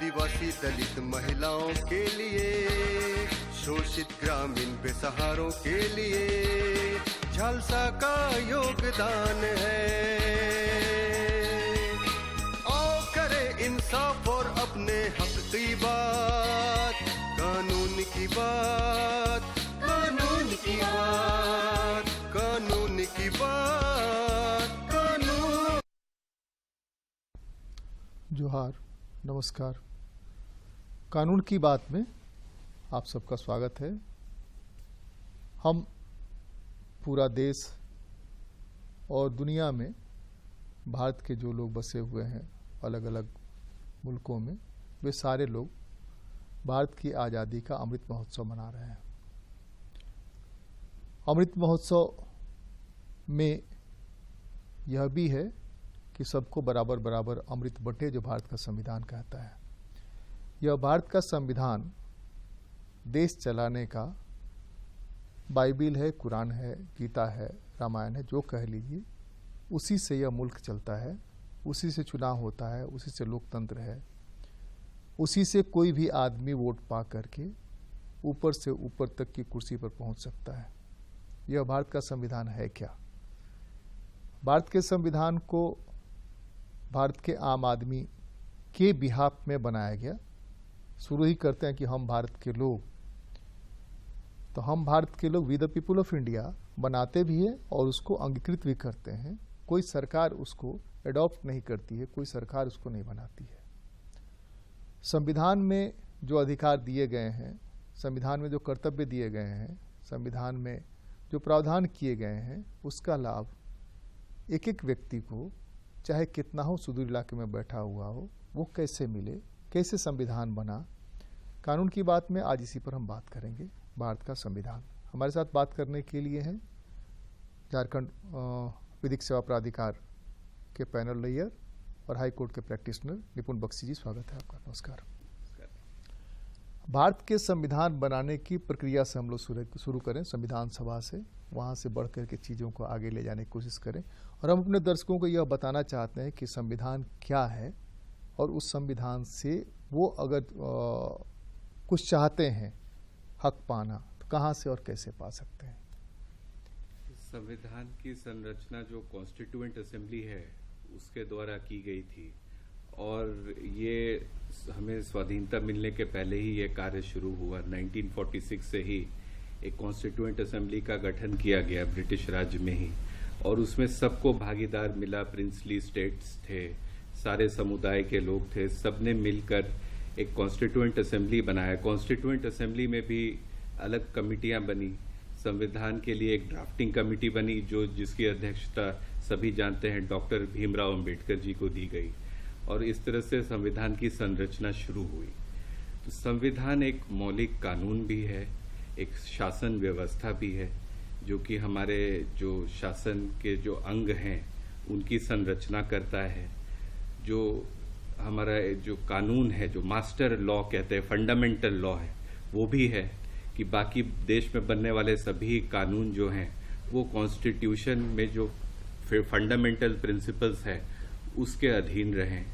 आदिवासी दलित महिलाओं के लिए, शोषित ग्रामीण बेसहारों के लिए झालसा का योगदान है। आओ करे इंसाफ और अपने हक की बात, कानून की बात, कानून की बात, कानून की बात, कानून। जोहार, नमस्कार। कानून की बात में आप सबका स्वागत है। हम पूरा देश और दुनिया में भारत के जो लोग बसे हुए हैं अलग अलग मुल्कों में, वे सारे लोग भारत की आज़ादी का अमृत महोत्सव मना रहे हैं। अमृत महोत्सव में यह भी है कि सबको बराबर बराबर अमृत बटे, जो भारत का संविधान कहता है। यह भारत का संविधान देश चलाने का बाइबिल है, कुरान है, गीता है, रामायण है, जो कह लीजिए, उसी से यह मुल्क चलता है, उसी से चुनाव होता है, उसी से लोकतंत्र है, उसी से कोई भी आदमी वोट पा करके ऊपर से ऊपर तक की कुर्सी पर पहुंच सकता है। यह भारत का संविधान है क्या? भारत के संविधान को भारत के आम आदमी के बिहाफ में बनाया गया। शुरू ही करते हैं कि हम भारत के लोग, तो हम भारत के लोग we the people of India बनाते भी है और उसको अंगीकृत भी करते हैं। कोई सरकार उसको एडॉप्ट नहीं करती है, कोई सरकार उसको नहीं बनाती है। संविधान में जो अधिकार दिए गए हैं, संविधान में जो कर्तव्य दिए गए हैं, संविधान में जो प्रावधान किए गए हैं, उसका लाभ एक एक व्यक्ति को, चाहे कितना हो सुदूर इलाके में बैठा हुआ हो, वो कैसे मिले, कैसे संविधान बना। कानून की बात में आज इसी पर हम बात करेंगे। भारत का संविधान। हमारे साथ बात करने के लिए हैं झारखंड विधिक सेवा प्राधिकार के पैनल लेयर और हाई कोर्ट के प्रैक्टिशनर निपुण बख्शी जी। स्वागत है आपका। नमस्कार। भारत के संविधान बनाने की प्रक्रिया से हम लोग शुरू करें, संविधान सभा से, वहाँ से बढ़ कर के चीज़ों को आगे ले जाने की कोशिश करें। और हम अपने दर्शकों को यह बताना चाहते हैं कि संविधान क्या है और उस संविधान से वो अगर कुछ चाहते हैं हक पाना, तो कहाँ से और कैसे पा सकते हैं। संविधान की संरचना जो कॉन्स्टिट्यूएंट असेंबली है उसके द्वारा की गई थी और ये हमें स्वाधीनता मिलने के पहले ही ये कार्य शुरू हुआ। 1946 से ही एक कॉन्स्टिट्यूएंट असेंबली का गठन किया गया ब्रिटिश राज्य में ही, और उसमें सबको भागीदार मिला। प्रिंसली स्टेट्स थे, सारे समुदाय के लोग थे, सबने मिलकर एक कॉन्स्टिट्यूएंट असेंबली बनाया। कॉन्स्टिट्यूएंट असेंबली में भी अलग कमिटियां बनी। संविधान के लिए एक ड्राफ्टिंग कमेटी बनी जिसकी अध्यक्षता सभी जानते हैं डॉक्टर भीमराव अंबेडकर जी को दी गई, और इस तरह से संविधान की संरचना शुरू हुई। तो संविधान एक मौलिक कानून भी है, एक शासन व्यवस्था भी है, जो कि हमारे जो शासन के जो अंग हैं उनकी संरचना करता है। जो हमारा जो कानून है, जो मास्टर लॉ कहते हैं, फंडामेंटल लॉ है, वो भी है कि बाकी देश में बनने वाले सभी कानून जो हैं वो कॉन्स्टिट्यूशन में जो फंडामेंटल प्रिंसिपल्स है उसके अधीन रहें।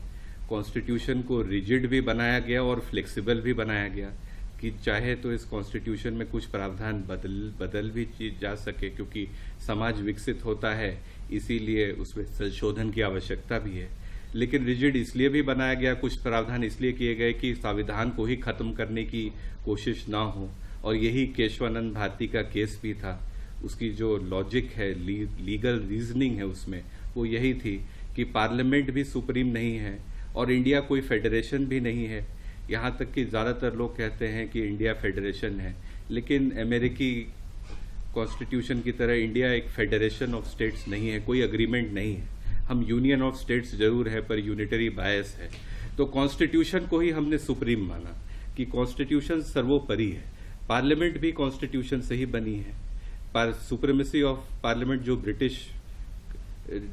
कॉन्स्टिट्यूशन को रिजिड भी बनाया गया और फ्लेक्सिबल भी बनाया गया कि चाहे तो इस कॉन्स्टिट्यूशन में कुछ प्रावधान बदल भी जा सके, क्योंकि समाज विकसित होता है, इसीलिए उसमें संशोधन की आवश्यकता भी है। लेकिन रिजिड इसलिए भी बनाया गया, कुछ प्रावधान इसलिए किए गए कि संविधान को ही खत्म करने की कोशिश ना हो। और यही केशवानंद भारती का केस भी था। उसकी जो लॉजिक है, लीगल रीजनिंग है उसमें, वो यही थी कि पार्लियामेंट भी सुप्रीम नहीं है और इंडिया कोई फेडरेशन भी नहीं है। यहाँ तक कि ज़्यादातर लोग कहते हैं कि इंडिया फेडरेशन है, लेकिन अमेरिकी कॉन्स्टिट्यूशन की तरह इंडिया एक फेडरेशन ऑफ स्टेट्स नहीं है, कोई अग्रीमेंट नहीं है। हम यूनियन ऑफ स्टेट्स जरूर है पर यूनिटरी बायस है। तो कॉन्स्टिट्यूशन को ही हमने सुप्रीम माना कि कॉन्स्टिट्यूशन सर्वोपरि है। पार्लियामेंट भी कॉन्स्टिट्यूशन से ही बनी है, पर सुप्रीमेसी ऑफ पार्लियामेंट जो ब्रिटिश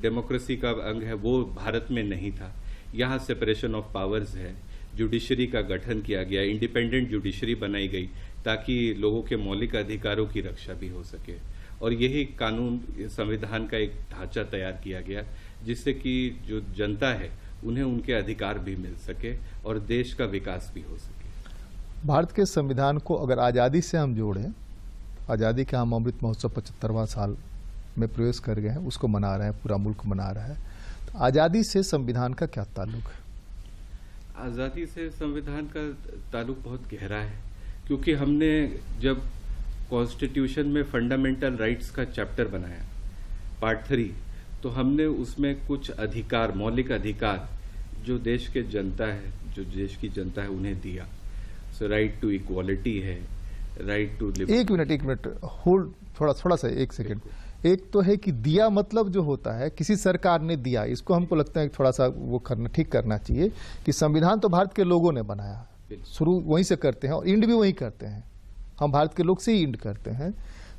डेमोक्रेसी का अंग है वो भारत में नहीं था। यहाँ सेपरेशन ऑफ पावर्स है, जुडिशरी का गठन किया गया, इंडिपेंडेंट जुडिशरी बनाई गई ताकि लोगों के मौलिक अधिकारों की रक्षा भी हो सके। और यही कानून संविधान का एक ढांचा तैयार किया गया जिससे कि जो जनता है उन्हें उनके अधिकार भी मिल सके और देश का विकास भी हो सके। भारत के संविधान को अगर आज़ादी से हम जोड़ें, आज़ादी का हम अमृत महोत्सव 75वां साल में प्रवेश कर गए हैं, उसको मना रहे हैं, पूरा मुल्क मना रहा है, तो आज़ादी से संविधान का क्या ताल्लुक है? आज़ादी से संविधान का ताल्लुक बहुत गहरा है, क्योंकि हमने जब कॉन्स्टिट्यूशन में फंडामेंटल राइट्स का चैप्टर बनाया पार्ट 3, तो हमने उसमें कुछ अधिकार, मौलिक अधिकार जो देश के जनता है, जो देश की जनता है, उन्हें दिया। सो राइट टू इक्वालिटी है, राइट टू लिव। एक मिनट होल्ड, थोड़ा सा, एक सेकेंड। एक तो है कि दिया मतलब जो होता है किसी सरकार ने दिया, इसको हमको लगता है थोड़ा सा वो ठीक करना चाहिए कि संविधान तो भारत के लोगों ने बनाया, शुरू वहीं से करते हैं और इंड भी वहीं करते हैं, हम भारत के लोग से ही इंड करते हैं,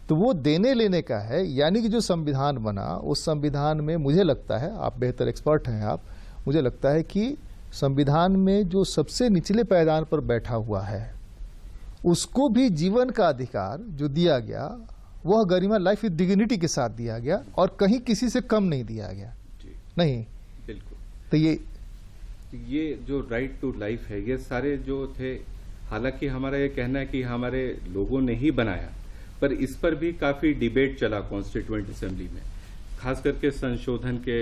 तो वो देने लेने का है। यानी कि जो संविधान बना, उस संविधान में मुझे लगता है, आप बेहतर एक्सपर्ट हैं आप, मुझे लगता है कि संविधान में जो सबसे निचले पायदान पर बैठा हुआ है उसको भी जीवन का अधिकार जो दिया गया, वह गरिमा, लाइफ विद डिग्निटी के साथ दिया गया और कहीं किसी से कम नहीं दिया गया। नहीं, बिल्कुल। तो ये जो राइट टू लाइफ है, ये सारे जो थे, हालांकि हमारा ये कहना है कि हमारे लोगों ने ही बनाया, पर इस पर भी काफी डिबेट चला कॉन्स्टिट्यूएंट असेंबली में, खास करके संशोधन के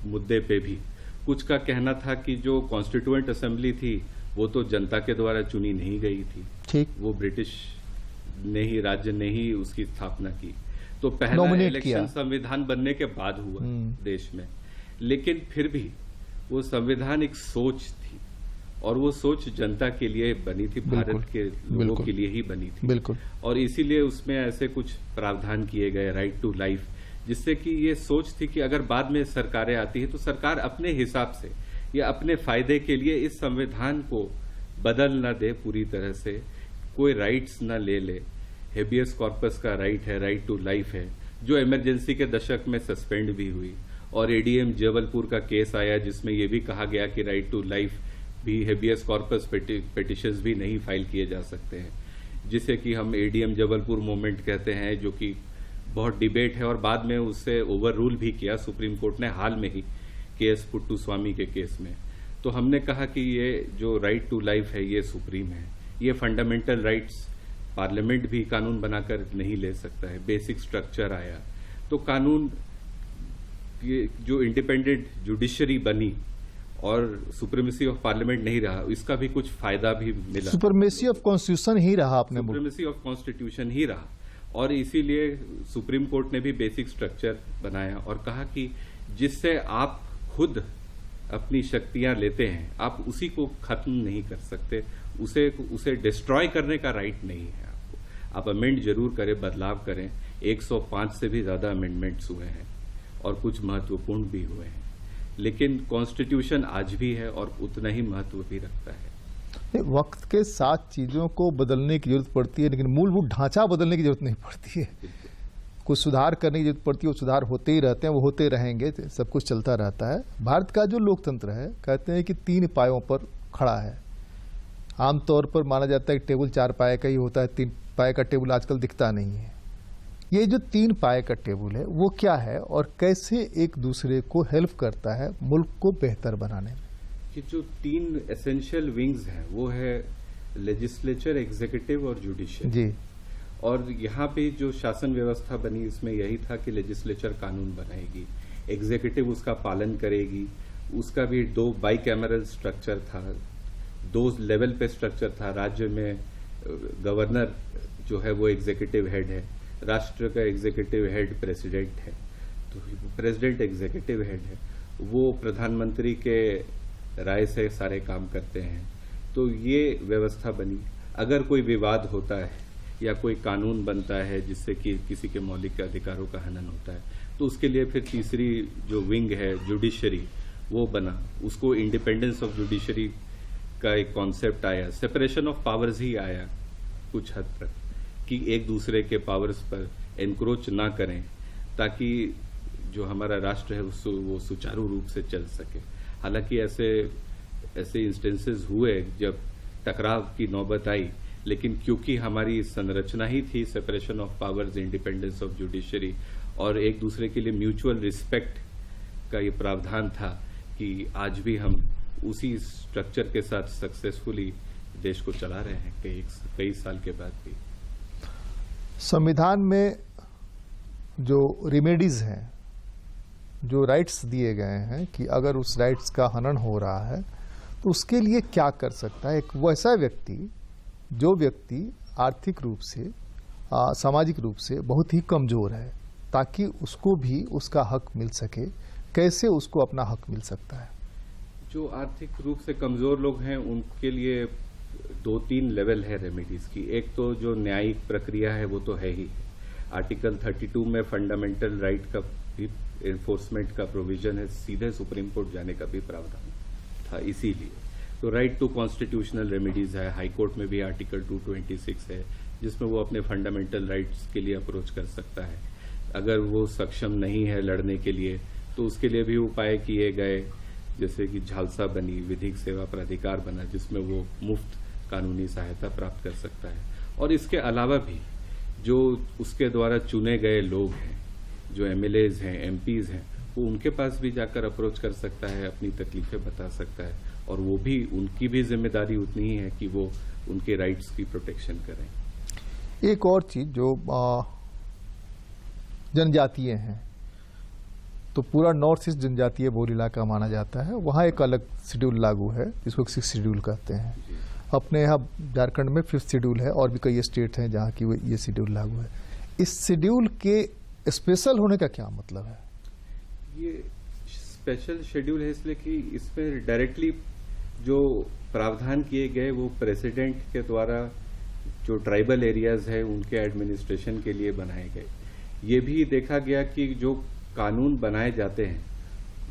मुद्दे पे भी। कुछ का कहना था कि जो कॉन्स्टिट्यूएंट असेंबली थी वो तो जनता के द्वारा चुनी नहीं गई थी, ठीक, वो ब्रिटिश ने ही, राज्य ने ही उसकी स्थापना की, तो पहला इलेक्शन संविधान बनने के बाद हुआ देश में। लेकिन फिर भी वो संविधान एक सोच थी और वो सोच जनता के लिए बनी थी, भारत के लोगों के लिए ही बनी थी। बिल्कुल। और इसीलिए उसमें ऐसे कुछ प्रावधान किए गए, राइट टू लाइफ, जिससे कि ये सोच थी कि अगर बाद में सरकारें आती है तो सरकार अपने हिसाब से या अपने फायदे के लिए इस संविधान को बदल न दे, पूरी तरह से कोई राइट्स न ले ले। हेबियस कॉर्पस का राइट है, राइट टू लाइफ है, जो इमरजेंसी के दशक में सस्पेंड भी हुई, और एडीएम जबलपुर का केस आया जिसमें यह भी कहा गया कि राइट टू लाइफ भी, हेबियस कॉर्पस पिटिशंस भी नहीं फाइल किए जा सकते हैं, जिसे कि हम एडीएम जबलपुर मूवमेंट कहते हैं, जो कि बहुत डिबेट है और बाद में उससे ओवर रूल भी किया सुप्रीम कोर्ट ने हाल में ही केएस पुट्टू स्वामी के केस में। तो हमने कहा कि ये जो राइट टू लाइफ है ये सुप्रीम है, ये फंडामेंटल राइट्स पार्लियामेंट भी कानून बनाकर नहीं ले सकता है। बेसिक स्ट्रक्चर आया तो कानून, ये जो इंडिपेंडेंट जुडिशरी बनी और सुप्रीमेसी ऑफ पार्लियामेंट नहीं रहा, इसका भी कुछ फायदा भी मिला। सुप्रीमेसी ऑफ कॉन्स्टिट्यूशन ही रहा, आपने सुप्रीमेसी ऑफ कॉन्स्टिट्यूशन ही रहा, और इसीलिए सुप्रीम कोर्ट ने भी बेसिक स्ट्रक्चर बनाया और कहा कि जिससे आप खुद अपनी शक्तियां लेते हैं, आप उसी को खत्म नहीं कर सकते, उसे डिस्ट्रॉय करने का राइट नहीं है आपको। आप अमेंड जरूर करें, बदलाव करें, 105 से भी ज्यादा अमेंडमेंट्स हुए हैं और कुछ महत्वपूर्ण भी हुए हैं, लेकिन कॉन्स्टिट्यूशन आज भी है और उतना ही महत्व भी रखता है। वक्त के साथ चीजों को बदलने की जरूरत पड़ती है, लेकिन मूलभूत ढांचा बदलने की जरूरत नहीं पड़ती है। कुछ सुधार करने की जरूरत पड़ती है, वो सुधार होते ही रहते हैं, वो होते रहेंगे, सब कुछ चलता रहता है। भारत का जो लोकतंत्र है, कहते हैं कि 3 पायों पर खड़ा है। आमतौर पर माना जाता है कि टेबल 4 पाए का ही होता है, 3 पाए का टेबल आजकल दिखता नहीं है। ये जो 3 पाए का टेबल है वो क्या है और कैसे एक दूसरे को हेल्प करता है मुल्क को बेहतर बनाने में? कि जो 3 एसेंशियल विंग्स हैं वो है लेजिस्लेचर, एग्जीक्यूटिव और जुडिशियल जी। और यहाँ पे जो शासन व्यवस्था बनी इसमें यही था कि लेजिस्लेचर कानून बनाएगी, एग्जीक्यूटिव उसका पालन करेगी। उसका भी 2 बाइकैमरल स्ट्रक्चर था, 2 लेवल पे स्ट्रक्चर था। राज्य में गवर्नर जो है वो एग्जीक्यूटिव हेड है, राष्ट्र का एग्जीक्यूटिव हेड प्रेसिडेंट है, तो प्रेसिडेंट एग्जीक्यूटिव हेड है, वो प्रधानमंत्री के राय से सारे काम करते हैं। तो ये व्यवस्था बनी। अगर कोई विवाद होता है या कोई कानून बनता है जिससे कि किसी के मौलिक अधिकारों का हनन होता है, तो उसके लिए फिर तीसरी जो विंग है जुडिशरी वो बना। उसको इंडिपेंडेंस ऑफ जुडिशरी का एक कॉन्सेप्ट आया, सेपरेशन ऑफ पावर्स ही आया कुछ हद तक, कि एक दूसरे के पावर्स पर एनक्रोच ना करें ताकि जो हमारा राष्ट्र है वो सुचारू रूप से चल सके। हालांकि ऐसे इंस्टेंसेस हुए जब टकराव की नौबत आई, लेकिन क्योंकि हमारी संरचना ही थी separation of powers, independence of judiciary और एक दूसरे के लिए म्यूचुअल रिस्पेक्ट का ये प्रावधान था कि आज भी हम उसी स्ट्रक्चर के साथ सक्सेसफुली देश को चला रहे हैं कई साल के बाद भी। संविधान में जो रेमेडीज हैं, जो राइट्स दिए गए हैं कि अगर उस राइट्स का हनन हो रहा है तो उसके लिए क्या कर सकता है एक वैसा व्यक्ति जो व्यक्ति आर्थिक रूप से सामाजिक रूप से बहुत ही कमजोर है, ताकि उसको भी उसका हक मिल सके। कैसे उसको अपना हक मिल सकता है? जो आर्थिक रूप से कमजोर लोग हैं उनके लिए 2-3 लेवल है रेमेडीज की। एक तो जो न्यायिक प्रक्रिया है वो तो है ही। आर्टिकल 32 में फंडामेंटल राइट का भी एनफोर्समेंट का प्रोविजन है, सीधे सुप्रीम कोर्ट जाने का भी प्रावधान था। इसीलिए तो राइट टू कॉन्स्टिट्यूशनल रेमेडीज है। हाई कोर्ट में भी आर्टिकल 226 है जिसमें वो अपने फंडामेंटल राइट्स के लिए अप्रोच कर सकता है। अगर वो सक्षम नहीं है लड़ने के लिए तो उसके लिए भी उपाय किए गए, जैसे कि झालसा बनी, विधिक सेवा प्राधिकार बना, जिसमें वो मुफ्त कानूनी सहायता प्राप्त कर सकता है। और इसके अलावा भी जो उसके द्वारा चुने गए लोग हैं, जो एमएलएज हैं, एमपीज हैं, वो उनके पास भी जाकर अप्रोच कर सकता है, अपनी तकलीफें बता सकता है। और वो भी, उनकी भी जिम्मेदारी उतनी ही है कि वो उनके राइट्स की प्रोटेक्शन करें। एक और चीज जो जनजातीय हैं, तो पूरा नॉर्थ ईस्ट जनजातीय बहुल इलाका माना जाता है, वहाँ एक अलग शेड्यूल लागू है जिसको 6 शेड्यूल कहते हैं। अपने यहाँ झारखंड में 5th शेड्यूल है और भी कई स्टेट हैं जहाँ की ये शेड्यूल लागू है। इस शेड्यूल के स्पेशल होने का क्या मतलब है? ये स्पेशल शेड्यूल है इसलिए कि इसमें डायरेक्टली जो प्रावधान किए गए वो प्रेसिडेंट के द्वारा जो ट्राइबल एरियाज है उनके एडमिनिस्ट्रेशन के लिए बनाए गए। ये भी देखा गया कि जो कानून बनाए जाते हैं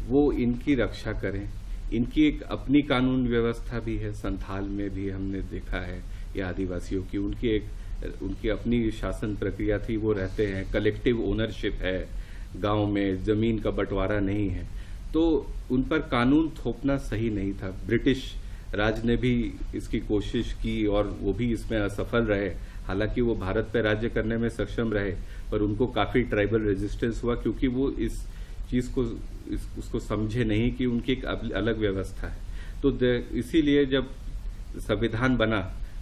वो इनकी रक्षा करें। इनकी एक अपनी कानून व्यवस्था भी है, संथाल में भी हमने देखा है, या आदिवासियों की उनकी अपनी शासन प्रक्रिया थी, वो रहते हैं। कलेक्टिव ओनरशिप है, गांव में जमीन का बंटवारा नहीं है, तो उन पर कानून थोपना सही नहीं था। ब्रिटिश राज ने भी इसकी कोशिश की और वो भी इसमें असफल रहे। हालांकि वो भारत पर राज्य करने में सक्षम रहे, पर उनको काफी ट्राइबल रेजिस्टेंस हुआ, क्योंकि वो इस चीज को उसको समझे नहीं कि उनकी एक अलग व्यवस्था है। तो इसीलिए जब संविधान बना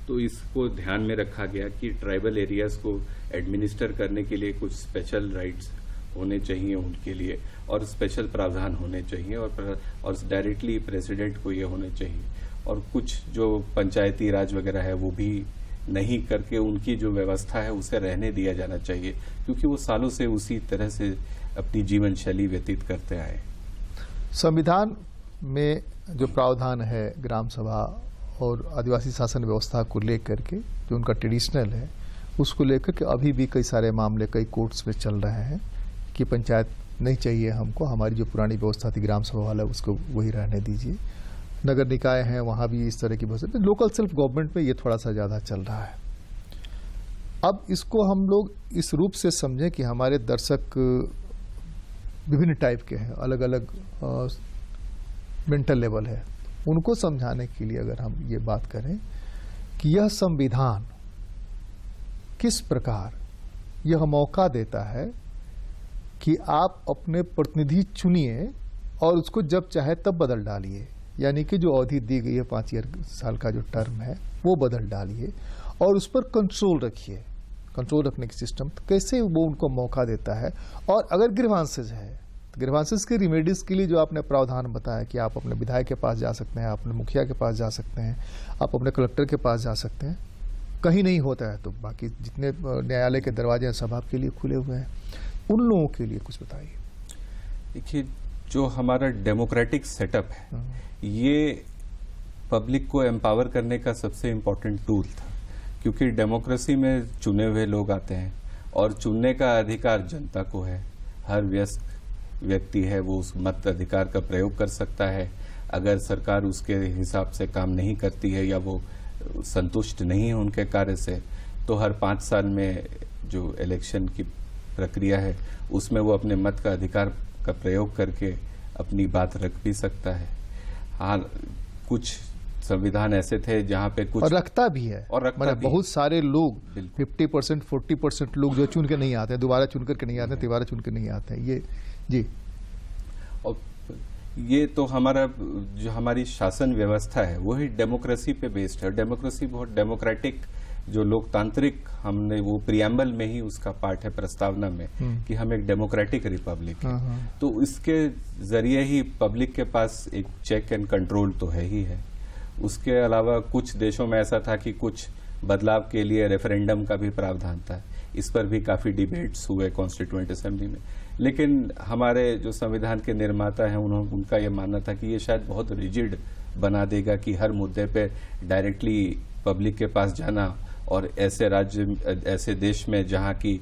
तो इसको ध्यान में रखा गया कि ट्राइबल एरियाज को एडमिनिस्टर करने के लिए कुछ स्पेशल राइट्स होने चाहिए उनके लिए, और स्पेशल प्रावधान होने चाहिए, और डायरेक्टली प्रेसिडेंट को ये होने चाहिए। और कुछ जो पंचायती राज वगैरह है वो भी नहीं करके उनकी जो व्यवस्था है उसे रहने दिया जाना चाहिए, क्योंकि वो सालों से उसी तरह से अपनी जीवन शैली व्यतीत करते आए। संविधान में जो प्रावधान है ग्राम सभा और आदिवासी शासन व्यवस्था को लेकर के, जो उनका ट्रेडिशनल है, उसको लेकर के अभी भी कई सारे मामले कई कोर्ट्स में चल रहे हैं कि पंचायत नहीं चाहिए हमको, हमारी जो पुरानी व्यवस्था थी ग्राम सभा वाला उसको वही रहने दीजिए। नगर निकाय हैं वहाँ भी इस तरह की व्यवस्था, लोकल सेल्फ गवर्नमेंट में ये थोड़ा सा ज़्यादा चल रहा है। अब इसको हम लोग इस रूप से समझें कि हमारे दर्शक विभिन्न टाइप के हैं, अलग अलग मेंटल लेवल है, उनको समझाने के लिए अगर हम ये बात करें कि यह संविधान किस प्रकार यह मौका देता है कि आप अपने प्रतिनिधि चुनिए और उसको जब चाहे तब बदल डालिए, यानी कि जो अवधि दी गई है 5 साल का जो टर्म है वो बदल डालिए और उस पर कंट्रोल रखिए। कंट्रोल रखने की सिस्टम कैसे वो उनको मौका देता है। और अगर ग्रीवांसेस है तो ग्रीवांसेस के रिमेडीज के लिए जो आपने प्रावधान बताया कि आप अपने विधायक के पास जा सकते हैं, आप अपने मुखिया के पास जा सकते हैं, आप अपने कलेक्टर के पास जा सकते हैं, कहीं नहीं होता है तो बाकी जितने न्यायालय के दरवाजे हैं सब आपके लिए खुले हुए हैं। उन लोगों के लिए कुछ बताइए। देखिए, जो हमारा डेमोक्रेटिक सेटअप है ये पब्लिक को एम्पावर करने का सबसे इम्पोर्टेंट टूल था, क्योंकि डेमोक्रेसी में चुने हुए लोग आते हैं और चुनने का अधिकार जनता को है। हर वयस्क व्यक्ति है वो उस मत अधिकार का प्रयोग कर सकता है। अगर सरकार उसके हिसाब से काम नहीं करती है या वो संतुष्ट नहीं है उनके कार्य से, तो हर 5 साल में जो इलेक्शन की प्रक्रिया है उसमें वो अपने मत का अधिकार का प्रयोग करके अपनी बात रख भी सकता है। हाँ, कुछ संविधान ऐसे थे जहाँ पे कुछ और रखता भी है, और रखता भी बहुत सारे लोग 50% 40% लोग जो चुन के नहीं आते हैं, दोबारा चुन करके नहीं आते हैं, तिबारा चुन के नहीं आते हैं। ये जी, और ये तो हमारा जो हमारी शासन व्यवस्था है वही डेमोक्रेसी पे बेस्ड है। डेमोक्रेसी बहुत डेमोक्रेटिक, जो लोकतांत्रिक, हमने वो प्रियम्बल में ही उसका पार्ट है प्रस्तावना में कि हम एक डेमोक्रेटिक रिपब्लिक है। तो इसके जरिए ही पब्लिक के पास एक चेक एंड कंट्रोल तो है ही है। उसके अलावा कुछ देशों में ऐसा था कि कुछ बदलाव के लिए रेफरेंडम का भी प्रावधान था। इस पर भी काफी डिबेट्स हुए कॉन्स्टिट्यूएंट असेंबली में, लेकिन हमारे जो संविधान के निर्माता हैं उनका ये मानना था कि ये शायद बहुत रिजिड बना देगा कि हर मुद्दे पे डायरेक्टली पब्लिक के पास जाना, और ऐसे राज्य, ऐसे देश में जहाँ की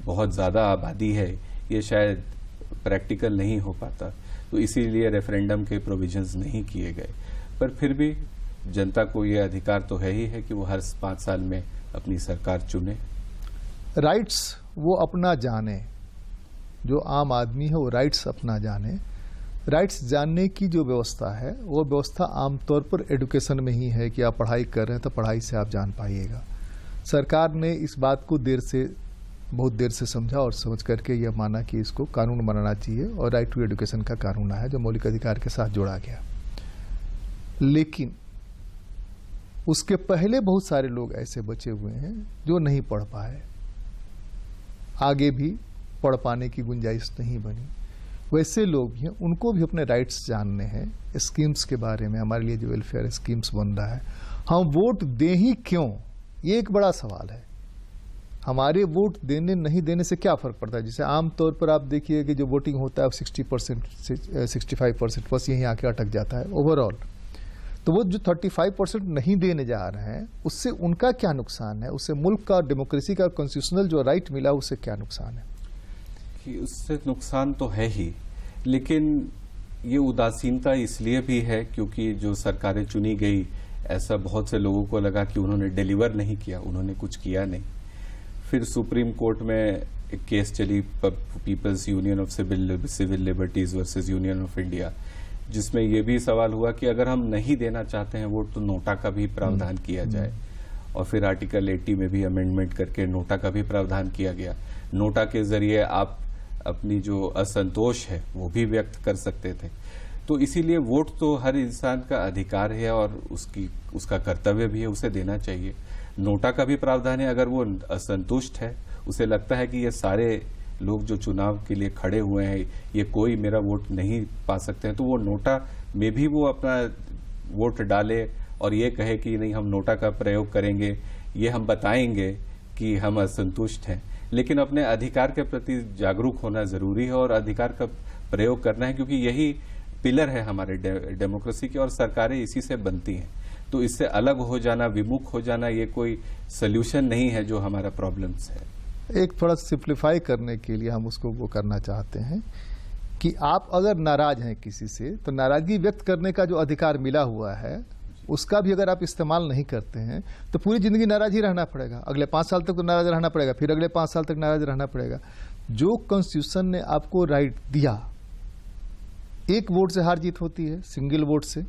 बहुत ज्यादा आबादी है, ये शायद प्रैक्टिकल नहीं हो पाता। तो इसीलिए रेफरेंडम के प्रोविजंस नहीं किए गए। पर फिर भी जनता को ये अधिकार तो है ही है कि वो हर 5 साल में अपनी सरकार चुने। राइट्स वो अपना जाने, जो आम आदमी है वो राइट्स अपना जाने। राइट्स जानने की जो व्यवस्था है वो व्यवस्था आमतौर पर एडुकेशन में ही है कि आप पढ़ाई कर रहे हैं तो पढ़ाई से आप जान पाइएगा। सरकार ने इस बात को बहुत देर से समझा और समझ करके यह माना कि इसको कानून बनाना चाहिए, और राइट टू एजुकेशन का कानून है जो मौलिक अधिकार के साथ जोड़ा गया। लेकिन उसके पहले बहुत सारे लोग ऐसे बचे हुए हैं जो नहीं पढ़ पाए, आगे भी पढ़ पाने की गुंजाइश नहीं बनी। वैसे लोग भी हैं, उनको भी अपने राइट्स जानने हैं। स्कीम्स के बारे में, हमारे लिए जो वेलफेयर स्कीम्स बन रहा है, हम वोट दें ही क्यों, ये एक बड़ा सवाल है। हमारे वोट देने नहीं देने से क्या फर्क पड़ता है? जैसे आमतौर पर आप देखिए कि जो वोटिंग होता है 60% से 65% बस यहीं आके अटक जाता है ओवरऑल। तो वो जो 35% नहीं देने जा रहे हैं, उससे उनका क्या नुकसान है? उससे मुल्क का, डेमोक्रेसी का कॉन्स्टिट्यूशनल जो राइट मिला, उससे क्या नुकसान है? कि उससे नुकसान तो है ही, लेकिन ये उदासीनता इसलिए भी है क्योंकि जो सरकारें चुनी गई, ऐसा बहुत से लोगों को लगा कि उन्होंने डिलीवर नहीं किया, उन्होंने कुछ किया नहीं। फिर सुप्रीम कोर्ट में एक केस चली, People's Union of Civil Liberties versus Union of India, जिसमें यह भी सवाल हुआ कि अगर हम नहीं देना चाहते हैं वोट तो नोटा का भी प्रावधान किया जाए। और फिर आर्टिकल 80 में भी अमेंडमेंट करके नोटा का भी प्रावधान किया गया। नोटा के जरिए आप अपनी जो असंतोष है वो भी व्यक्त कर सकते थे। तो इसीलिए वोट तो हर इंसान का अधिकार है और उसका कर्तव्य भी है, उसे देना चाहिए। नोटा का भी प्रावधान है, अगर वो असंतुष्ट है, उसे लगता है कि ये सारे लोग जो चुनाव के लिए खड़े हुए हैं, ये कोई मेरा वोट नहीं पा सकते हैं, तो वो नोटा में भी वो अपना वोट डाले और ये कहे कि नहीं, हम नोटा का प्रयोग करेंगे, ये हम बताएंगे कि हम असंतुष्ट हैं। लेकिन अपने अधिकार के प्रति जागरूक होना जरूरी है और अधिकार का प्रयोग करना है, क्योंकि यही पिलर है हमारे डेमोक्रेसी के और सरकारें इसी से बनती हैं। तो इससे अलग हो जाना, विमुख हो जाना, ये कोई सोल्यूशन नहीं है जो हमारा प्रॉब्लम्स है। एक थोड़ा सिंप्लीफाई करने के लिए हम उसको वो करना चाहते हैं कि आप अगर नाराज हैं किसी से, तो नाराजगी व्यक्त करने का जो अधिकार मिला हुआ है उसका भी अगर आप इस्तेमाल नहीं करते हैं तो पूरी जिंदगी नाराज ही रहना पड़ेगा। अगले 5 साल तक तो नाराज रहना पड़ेगा, फिर अगले 5 साल तक नाराज रहना पड़ेगा। जो कॉन्स्टिट्यूशन ने आपको राइट दिया, एक वोट से हार जीत होती है, सिंगल वोट से।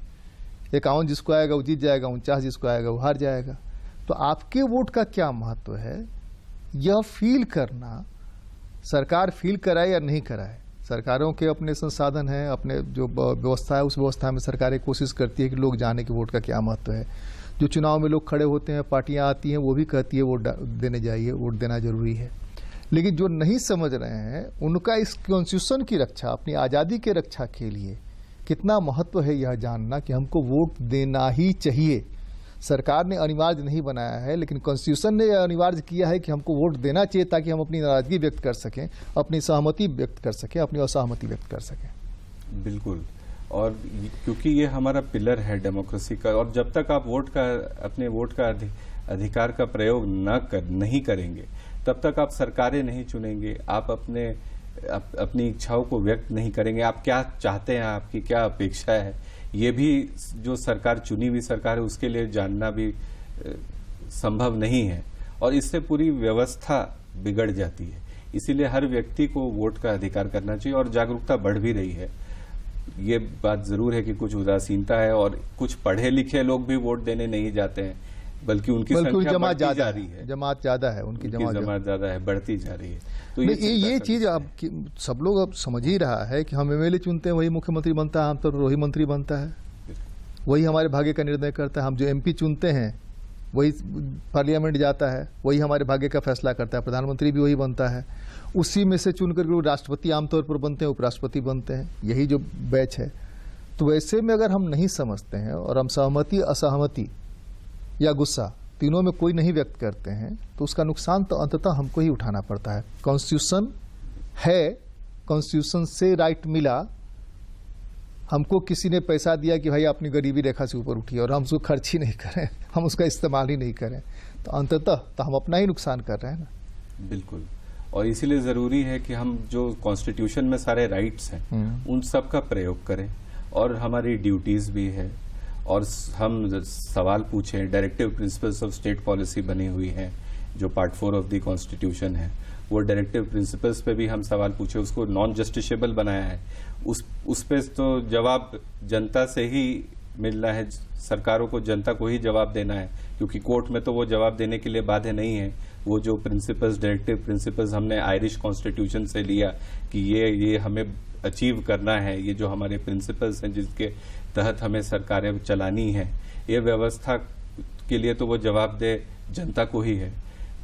51 जिसको आएगा वो जीत जाएगा, 49 जिसको आएगा वो हार जाएगा। तो आपके वोट का क्या महत्व है, यह फील करना, सरकार फील कराए या नहीं कराए। सरकारों के अपने संसाधन हैं, अपने जो व्यवस्था है, उस व्यवस्था में सरकारें कोशिश करती है कि लोग जाने कि वोट का क्या महत्व है। जो चुनाव में लोग खड़े होते हैं, पार्टियां आती हैं, वो भी कहती है वोट देने जाइए, वोट देना जरूरी है। लेकिन जो नहीं समझ रहे हैं, उनका इस कॉन्स्टिट्यूशन की रक्षा, अपनी आज़ादी के रक्षा के लिए कितना महत्व है यह जानना कि हमको वोट देना ही चाहिए। सरकार ने अनिवार्य नहीं बनाया है, लेकिन कॉन्स्टिट्यूशन ने अनिवार्य किया है कि हमको वोट देना चाहिए ताकि हम अपनी नाराजगी व्यक्त कर सकें, अपनी सहमति व्यक्त कर सकें, अपनी असहमति व्यक्त कर सकें। बिल्कुल, और क्योंकि ये हमारा पिलर है डेमोक्रेसी का, और जब तक आप अपने वोट का अधिकार का प्रयोग नहीं करेंगे, तब तक आप सरकारें नहीं चुनेंगे, आप अपनी इच्छाओं को व्यक्त नहीं करेंगे। आप क्या चाहते हैं, आपकी क्या अपेक्षा है, ये भी जो सरकार, चुनी हुई सरकार है, उसके लिए जानना भी संभव नहीं है, और इससे पूरी व्यवस्था बिगड़ जाती है। इसीलिए हर व्यक्ति को वोट का अधिकार करना चाहिए, और जागरूकता बढ़ भी रही है। ये बात जरूर है कि कुछ उदासीनता है और कुछ पढ़े लिखे लोग भी वोट देने नहीं जाते हैं, बल्कि उनकी संख्या जमात बढ़ती ज्यादा जा रही है। जमात ज्यादा है, उनकी जमात ज्यादा है, बढ़ती जा रही है। तो ये चीज अब सब लोग अब समझ ही रहा है कि हम एमएलए चुनते हैं, वही मुख्यमंत्री बनता है, आमतौर पर वही मंत्री बनता है, वही हमारे भाग्य का निर्णय करता है। हम जो एमपी चुनते हैं वही पार्लियामेंट जाता है, वही हमारे भाग्य का फैसला करता है। प्रधानमंत्री भी वही बनता है, उसी में से चुन करके वो राष्ट्रपति आमतौर पर बनते हैं, उपराष्ट्रपति बनते हैं, यही जो बैच है। तो वैसे में अगर हम नहीं समझते हैं और हम सहमति, असहमति या गुस्सा तीनों में कोई नहीं व्यक्त करते हैं, तो उसका नुकसान तो अंततः हमको ही उठाना पड़ता है। कॉन्स्टिट्यूशन है, कॉन्स्टिट्यूशन से राइट मिला, हमको किसी ने पैसा दिया कि भाई अपनी गरीबी रेखा से ऊपर उठिए, और हम उसको खर्च ही नहीं करें, हम उसका इस्तेमाल ही नहीं करें, तो अंततः तो हम अपना ही नुकसान कर रहे हैं ना। बिल्कुल, और इसीलिए जरूरी है कि हम जो कॉन्स्टिट्यूशन में सारे राइट्स हैं उन सब का प्रयोग करें, और हमारी ड्यूटीज भी है, और हम सवाल पूछें। Directive principles of state policy बनी हुई है जो पार्ट 4 ऑफ द कॉन्स्टिट्यूशन है, वो डायरेक्टिव प्रिंसिपल्स पे भी हम सवाल पूछे, उसको नॉन जस्टिसेबल बनाया है। उस पे तो जवाब जनता से ही मिलना है, सरकारों को जनता को ही जवाब देना है, क्योंकि कोर्ट में तो वो जवाब देने के लिए बाध्य नहीं है। वो जो प्रिंसिपल्स, डायरेक्टिव प्रिंसिपल्स हमने आयरिश कॉन्स्टिट्यूशन से लिया कि ये हमें अचीव करना है, ये जो हमारे प्रिंसिपल्स हैं जिसके तहत हमें सरकारें चलानी है, ये व्यवस्था के लिए तो वो जवाब दे जनता को ही है।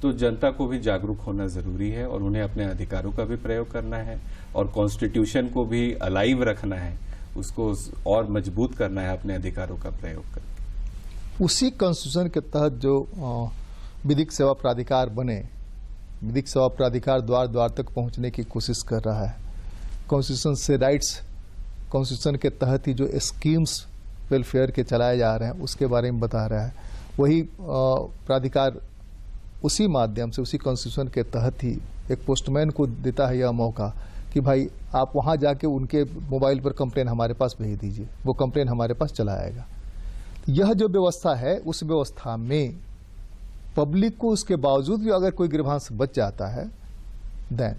तो जनता को भी जागरूक होना जरूरी है, और उन्हें अपने अधिकारों का भी प्रयोग करना है, और कॉन्स्टिट्यूशन को भी अलाइव रखना है, उसको और मजबूत करना है अपने अधिकारों का प्रयोग करके। उसी कॉन्स्टिट्यूशन के तहत जो विधिक सेवा प्राधिकार बने, विधिक सेवा प्राधिकार द्वार द्वार तक पहुंचने की कोशिश कर रहा है। कॉन्स्टिट्यूशन से राइट्स, कॉन्स्टिट्यूशन के तहत ही जो स्कीम्स वेलफेयर के चलाए जा रहे हैं उसके बारे में बता रहा है। वही प्राधिकार उसी माध्यम से, उसी कॉन्स्टिट्यूशन के तहत ही एक पोस्टमैन को देता है यह मौका कि भाई आप वहां जाके उनके मोबाइल पर कंप्लेन हमारे पास भेज दीजिए, वो कंप्लेन हमारे पास चला आएगा। यह जो व्यवस्था है, उस व्यवस्था में पब्लिक को उसके बावजूद भी अगर कोई ग्रीवांस बच जाता है, देन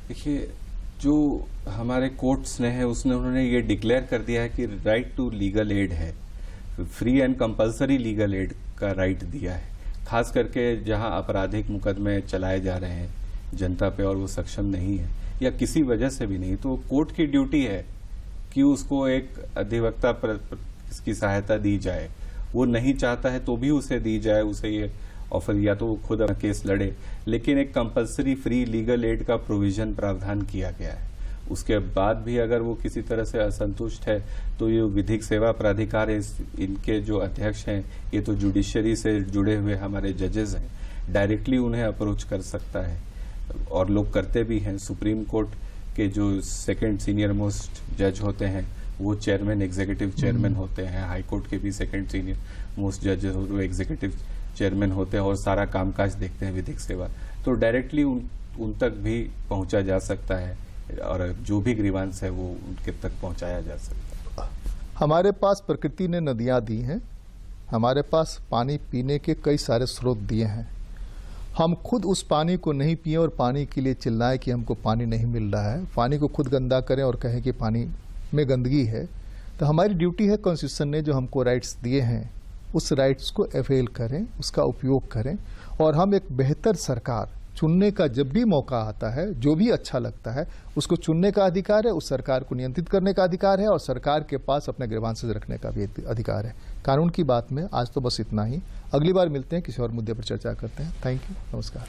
देखिए जो हमारे कोर्ट्स ने है उसने उन्होंने ये डिक्लेयर कर दिया है कि राइट टू लीगल एड है, free and compulsory legal aid का राइट दिया है, खास करके जहां आपराधिक मुकदमे चलाए जा रहे हैं जनता पे और वो सक्षम नहीं है या किसी वजह से भी नहीं, तो कोर्ट की ड्यूटी है कि उसको एक अधिवक्ता इसकी सहायता दी जाए। वो नहीं चाहता है तो भी उसे दी जाए, उसे ये ऑफर, या तो वो खुद अपना केस लड़े, लेकिन एक कंपलसरी फ्री लीगल एड का प्रोविजन प्रावधान किया गया है। उसके बाद भी अगर वो किसी तरह से असंतुष्ट है तो ये विधिक सेवा प्राधिकार, इनके जो अध्यक्ष हैं ये तो जुडिशरी से जुड़े हुए हमारे जजेस हैं, डायरेक्टली उन्हें अप्रोच कर सकता है, और लोग करते भी हैं। सुप्रीम कोर्ट के जो सेकंड सीनियर मोस्ट जज होते हैं वो चेयरमैन, एग्जीक्यूटिव चेयरमैन होते हैं। हाई कोर्ट के भी सेकंड सीनियर मोस्ट जज वो एग्जीक्यूटिव चेयरमैन होते हैं और सारा कामकाज देखते हैं विधिक सेवा, तो डायरेक्टली उन तक भी पहुंचा जा सकता है, और जो भी ग्रीवांस है वो उनके तक पहुंचाया जा सकता है। हमारे पास प्रकृति ने नदियां दी हैं, हमारे पास पानी पीने के कई सारे स्रोत दिए हैं। हम खुद उस पानी को नहीं पिए और पानी के लिए चिल्लाएं कि हमको पानी नहीं मिल रहा है, पानी को खुद गंदा करें और कहें कि पानी में गंदगी है। तो हमारी ड्यूटी है, कॉन्स्टिट्यूशन ने जो हमको राइट्स दिए हैं उस राइट्स को अवेल करें, उसका उपयोग करें, और हम एक बेहतर सरकार चुनने का जब भी मौका आता है, जो भी अच्छा लगता है उसको चुनने का अधिकार है, उस सरकार को नियंत्रित करने का अधिकार है, और सरकार के पास अपने ग्रीवांसेस रखने का भी अधिकार है। कानून की बात में आज तो बस इतना ही, अगली बार मिलते हैं, किसी और मुद्दे पर चर्चा करते हैं। थैंक यू, नमस्कार।